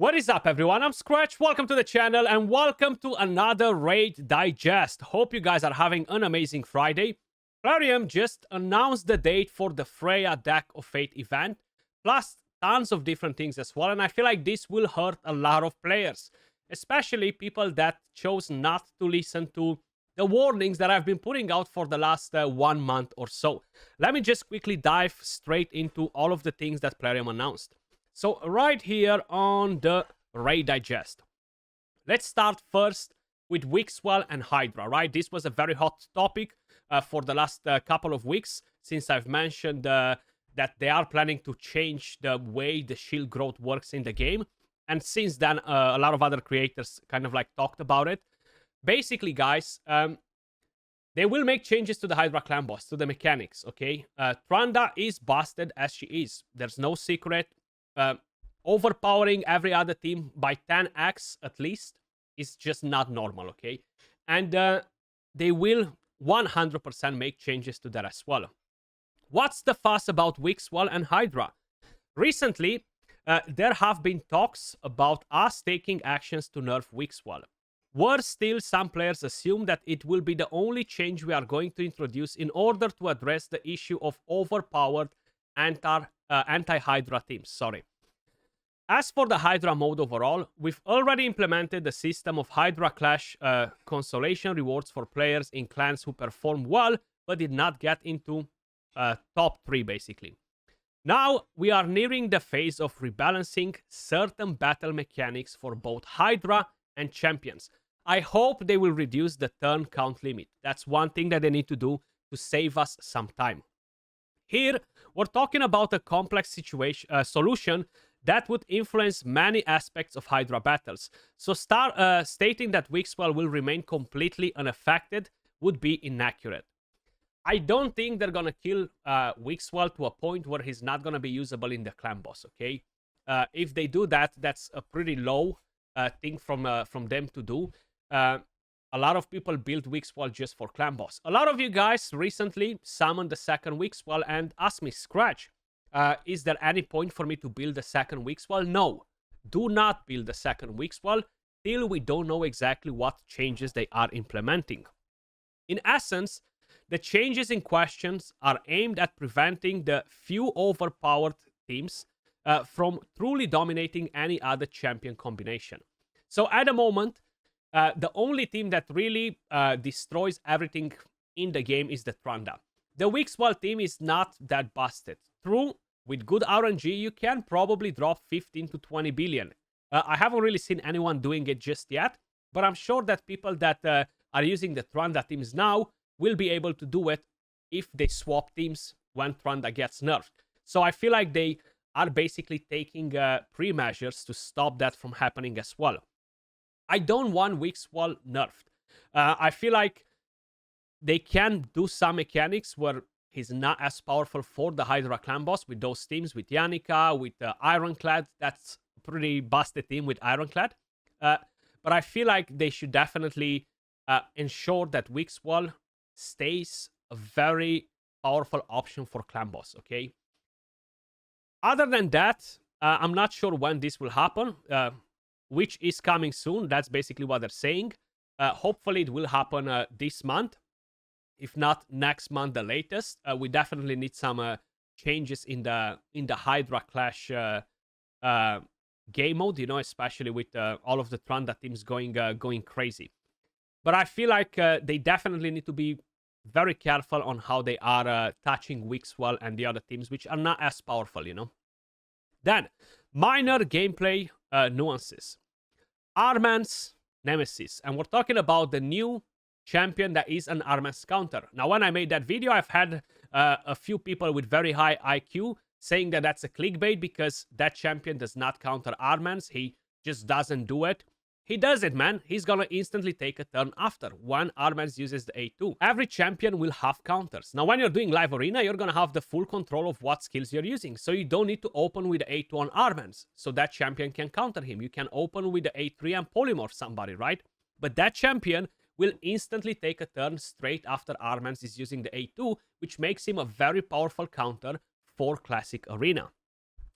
What is up, everyone? I'm Skratch. Welcome to the channel and welcome to another Raid Digest. Hope you guys are having an amazing Friday. Plarium just announced the date for the Freya Deck of Fate event, plus tons of different things as well, and I feel like this will hurt a lot of players, especially people that chose not to listen to the warnings that I've been putting out for the last 1 month or so. Let me just quickly dive straight into all of the things that Plarium announced. So right here on the Raid Digest, let's start first with Wixwell and Hydra, right? This was a very hot topic for the last couple of weeks, since I've mentioned that they are planning to change the way the shield growth works in the game. And since then, a lot of other creators kind of like talked about it. Basically, guys, they will make changes to the Hydra clan boss, to the mechanics, okay? Tranda is busted as she is. There's no secret. Overpowering every other team by 10x at least is just not normal, okay? And they will 100% make changes to that as well. What's the fuss about Wixwell and Hydra? Recently, there have been talks about us taking actions to nerf Wixwell. Worse still, some players assume that it will be the only change we are going to introduce in order to address the issue of overpowered anti-Hydra teams. Sorry. As for the Hydra mode overall, we've already implemented the system of Hydra Clash consolation rewards for players in clans who perform well but did not get into top 3 basically. Now we are nearing the phase of rebalancing certain battle mechanics for both Hydra and champions. I hope they will reduce the turn count limit. That's one thing that they need to do to save us some time. Here, we're talking about a complex solution that would influence many aspects of Hydra battles. So stating that Wixwell will remain completely unaffected would be inaccurate. I don't think they're gonna kill Wixwell to a point where he's not gonna be usable in the clan boss, okay? If they do that, that's a pretty low thing from them to do. A lot of people build Wixwell just for clan boss. A lot of you guys recently summoned the second Wixwell and asked me, Skratch, is there any point for me to build the second Wixwell? No, do not build the second Wixwell till we don't know exactly what changes they are implementing. In essence, the changes in questions are aimed at preventing the few overpowered teams from truly dominating any other champion combination. So at the moment, the only team that really destroys everything in the game is the Tranda. The Wixwell team is not that busted. True, with good RNG, you can probably drop 15 to 20 billion. I haven't really seen anyone doing it just yet, but I'm sure that people that are using the Tranda teams now will be able to do it if they swap teams when Tranda gets nerfed. So I feel like they are basically taking pre-measures to stop that from happening as well. I don't want Wixwell nerfed. I feel like they can do some mechanics where he's not as powerful for the Hydra clan boss with those teams, with Yannicka, with Ironclad. That's a pretty busted team with Ironclad. But I feel like they should definitely ensure that Wixwell stays a very powerful option for clan boss, okay? Other than that, I'm not sure when this will happen. Which is coming soon. That's basically what they're saying. Hopefully it will happen this month. If not next month, the latest. We definitely need some changes in the Hydra Clash game mode, you know, especially with all of the Tranda teams going crazy. But I feel like they definitely need to be very careful on how they are touching Wixwell and the other teams, which are not as powerful, you know. Then, minor gameplay nuances. Arman's Nemesis. And we're talking about the new champion that is an Arman's counter. Now, when I made that video, I've had a few people with very high IQ saying that that's a clickbait because that champion does not counter Arman's. He just doesn't do it. He does it, man. He's gonna instantly take a turn after when Arman's uses the A2. Every champion will have counters. Now, when you're doing live arena, you're gonna have the full control of what skills you're using. So you don't need to open with the A2 on Arman's, so that champion can counter him. You can open with the A3 and polymorph somebody, right? But that champion will instantly take a turn straight after Arman's is using the A2, which makes him a very powerful counter for classic arena.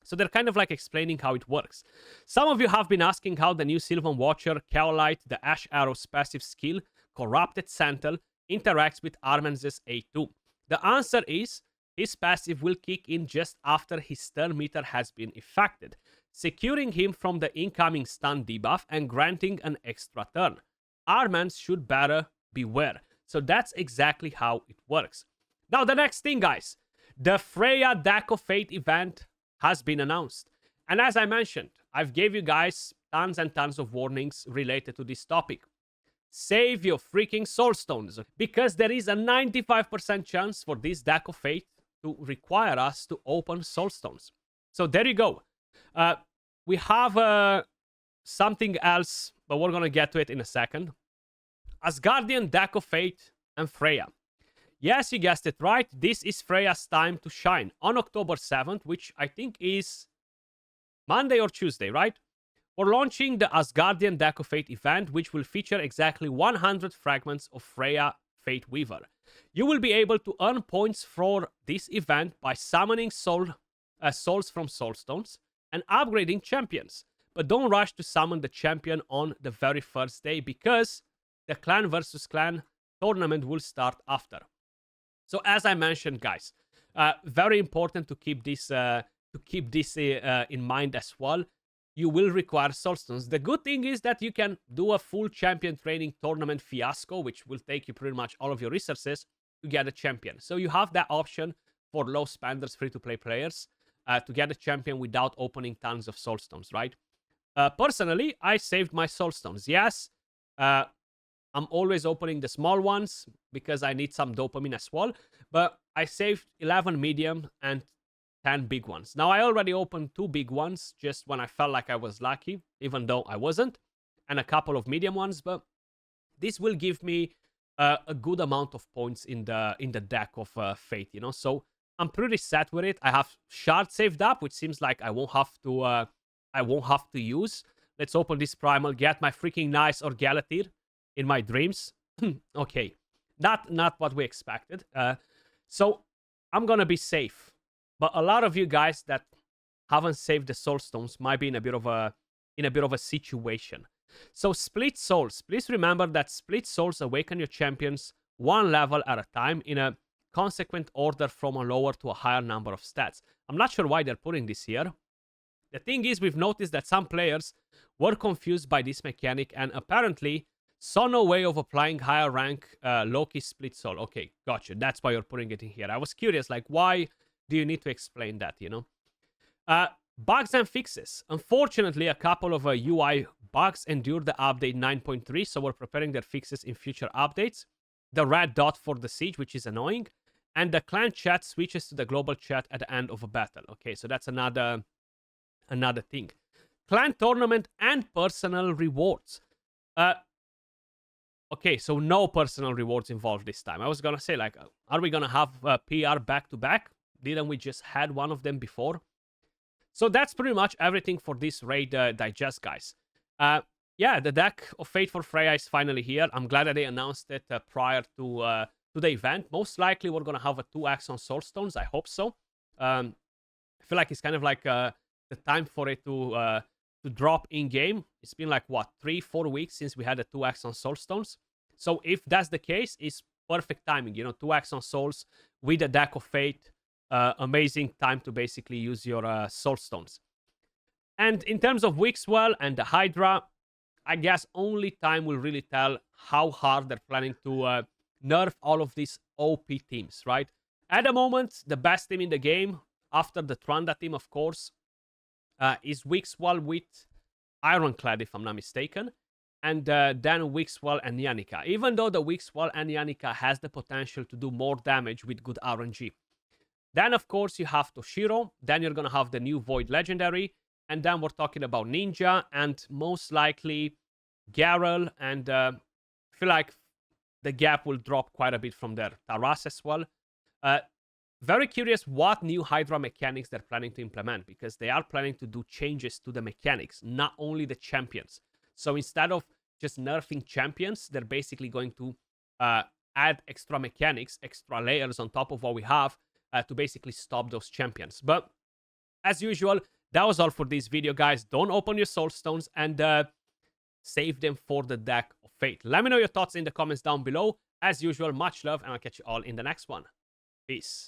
So they're kind of like explaining how it works. Some of you have been asking how the new Sylvan Watcher, Chaolite, the Ash Arrow's passive skill, Corrupted Sentinel, interacts with Armanz's A2. The answer is, his passive will kick in just after his turn meter has been effected, securing him from the incoming stun debuff and granting an extra turn. Armans should better beware. So that's exactly how it works. Now the next thing, guys. The Freya Deck of Fate event has been announced. And as I mentioned, I've gave you guys tons and tons of warnings related to this topic. Save your freaking soulstones, because there is a 95% chance for this Deck of Fate to require us to open soulstones. So there you go. We have something else, but we're going to get to it in a second. Asgardian Deck of Fate and Freya. Yes, you guessed it right. This is Freya's time to shine on October 7th, which I think is Monday or Tuesday, right? We're launching the Asgardian Deck of Fate event, which will feature exactly 100 fragments of Freya Fate Weaver. You will be able to earn points for this event by summoning souls from soulstones and upgrading champions. But don't rush to summon the champion on the very first day, because the clan versus clan tournament will start after. So as I mentioned, guys, very important to keep this in mind as well. You will require soulstones. The good thing is that you can do a full champion training tournament fiasco, which will take you pretty much all of your resources to get a champion. So you have that option for low spenders, free-to-play players, to get a champion without opening tons of soulstones, right? Personally, I saved my soulstones. Yes, I'm always opening the small ones because I need some dopamine as well. But I saved 11 medium and 10 big ones. Now, I already opened 2 big ones just when I felt like I was lucky, even though I wasn't, and a couple of medium ones. But this will give me a good amount of points in the deck of Fate, you know. So I'm pretty set with it. I have shards saved up, which seems like I won't have to use. Let's open this primal, get my freaking nice Orgalatir in my dreams. Okay, not what we expected. So I'm gonna be safe. But a lot of you guys that haven't saved the soulstones might be in a bit of a situation. So split souls. Please remember that split souls awaken your champions one level at a time in a consequent order from a lower to a higher number of stats. I'm not sure why they're putting this here. The thing is, we've noticed that some players were confused by this mechanic and apparently saw no way of applying higher rank Loki split soul. Okay, gotcha. That's why you're putting it in here. I was curious, like, why do you need to explain that, you know? Bugs and fixes. Unfortunately, a couple of UI bugs endured the update 9.3, so we're preparing their fixes in future updates. The red dot for the siege, which is annoying, and the clan chat switches to the global chat at the end of a battle. Okay, so that's another thing. Clan tournament and personal rewards. Okay, so no personal rewards involved this time. I was gonna say, like, are we gonna have PR back to back? Didn't we just had one of them before? So that's pretty much everything for this raid digest, guys. Yeah, the deck of Fate for Freya is finally here. I'm glad that they announced it prior to the event. Most likely we're gonna have a 2x on Soulstones. I hope so. I feel like it's kind of like the time for it to drop in game. It's been like what, 3-4 weeks since we had a 2x on Soulstones. So if that's the case, it's perfect timing. You know, 2x on Souls with a deck of Fate. Amazing time to basically use your Soulstones. And in terms of Wixwell and the Hydra, I guess only time will really tell how hard they're planning to nerf all of these OP teams, right? At the moment, the best team in the game, after the Tranda team, of course, is Wixwell with Ironclad, if I'm not mistaken, and then Wixwell and Yannicka, even though the Wixwell and Yannicka has the potential to do more damage with good RNG. Then, of course, you have Toshiro, then you're going to have the new Void Legendary, and then we're talking about Ninja, and most likely Garel, and I feel like the gap will drop quite a bit from there. Taras as well. Very curious what new Hydra mechanics they're planning to implement, because they are planning to do changes to the mechanics, not only the champions. So instead of just nerfing champions, they're basically going to add extra mechanics, extra layers on top of what we have to basically stop those champions. But as usual, that was all for this video, guys. Don't open your soul stones and save them for the deck of fate. Let me know your thoughts in the comments down below. As usual, much love, and I'll catch you all in the next one. Peace.